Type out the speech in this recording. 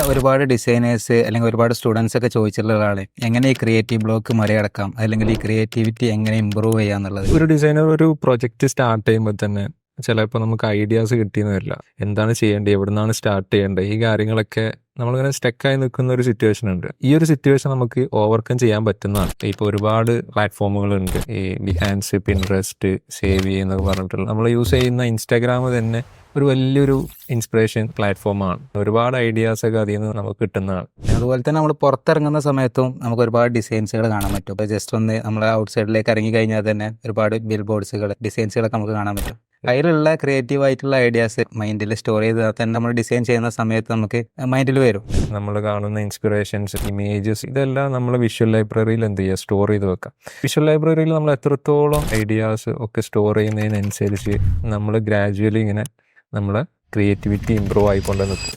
ഒരുപാട് ഡിസൈനേഴ്സ് അല്ലെങ്കിൽ ഒരുപാട് സ്റ്റുഡൻസ് ഒക്കെ ചോദിച്ചിട്ടുള്ളതാണ് എങ്ങനെ ഈ ക്രിയേറ്റീവ് ബ്ലോക്ക് മറികടക്കാം, അല്ലെങ്കിൽ ഈ ക്രിയേറ്റിവിറ്റി എങ്ങനെ ഇമ്പ്രൂവ് ചെയ്യാം എന്നുള്ളത്. ഒരു ഡിസൈനർ ഒരു പ്രൊജക്റ്റ് സ്റ്റാർട്ട് ചെയ്യുമ്പോൾ തന്നെ ചിലപ്പോൾ നമുക്ക് ഐഡിയാസ് കിട്ടിയെന്ന് വരില്ല. എന്താണ് ചെയ്യേണ്ടത്, എവിടെ നിന്നാണ് സ്റ്റാർട്ട് ചെയ്യേണ്ടത്, ഈ കാര്യങ്ങളൊക്കെ നമ്മളിങ്ങനെ സ്റ്റക്കായി നിൽക്കുന്ന ഒരു സിറ്റുവേഷൻ ഉണ്ട്. ഈ ഒരു സിറ്റുവേഷൻ നമുക്ക് ഓവർകം ചെയ്യാൻ പറ്റുന്നതാണ്. ഇപ്പോൾ ഒരുപാട് പ്ലാറ്റ്ഫോമുകളുണ്ട്, ഈ ബിഹാൻസ്, പിൻട്രസ്റ്റ്, സേവ് എന്നൊക്കെ പറഞ്ഞിട്ടുള്ള നമ്മൾ യൂസ് ചെയ്യുന്ന ഇൻസ്റ്റാഗ്രാം തന്നെ ഒരു വലിയൊരു ഇൻസ്പിറേഷൻ പ്ലാറ്റ്ഫോമാണ്. ഒരുപാട് ഐഡിയാസ് ഒക്കെ അതിൽ നിന്ന് നമുക്ക് കിട്ടുന്നതാണ്. അതുപോലെ തന്നെ നമ്മൾ പുറത്തിറങ്ങുന്ന സമയത്തും നമുക്ക് ഒരുപാട് ഡിസൈൻസുകൾ കാണാൻ പറ്റും. ഇപ്പോൾ ജസ്റ്റ് ഒന്ന് നമ്മൾ ഔട്ട് സൈഡിലേക്ക് ഇറങ്ങി കഴിഞ്ഞാൽ തന്നെ ഒരുപാട് ബിൽ ബോർഡ്സുകൾ, ഡിസൈൻസുകളൊക്കെ നമുക്ക് കാണാൻ പറ്റും. അതിലുള്ള ക്രിയേറ്റീവ് ആയിട്ടുള്ള ഐഡിയാസ് മൈൻഡിൽ സ്റ്റോർ ചെയ്ത് തന്നെ നമ്മൾ ഡിസൈൻ ചെയ്യുന്ന സമയത്ത് നമുക്ക് മൈൻഡിൽ വരും. നമ്മൾ കാണുന്ന ഇൻസ്പിറേഷൻസ്, ഇമേജസ്, ഇതെല്ലാം നമ്മൾ വിഷ്വൽ ലൈബ്രറിയിൽ എന്ത് ചെയ്യുക, സ്റ്റോർ ചെയ്ത് വെക്കാം. വിഷ്വൽ ലൈബ്രറിയിൽ നമ്മൾ എത്രത്തോളം ഐഡിയാസ് ഒക്കെ സ്റ്റോർ ചെയ്യുന്നതിനനുസരിച്ച് നമ്മൾ ഗ്രാജുവലി ഇങ്ങനെ നമ്മളെ ക്രിയേറ്റിവിറ്റി ഇമ്പ്രൂവ് ആയിക്കൊണ്ട് നിൽക്കും.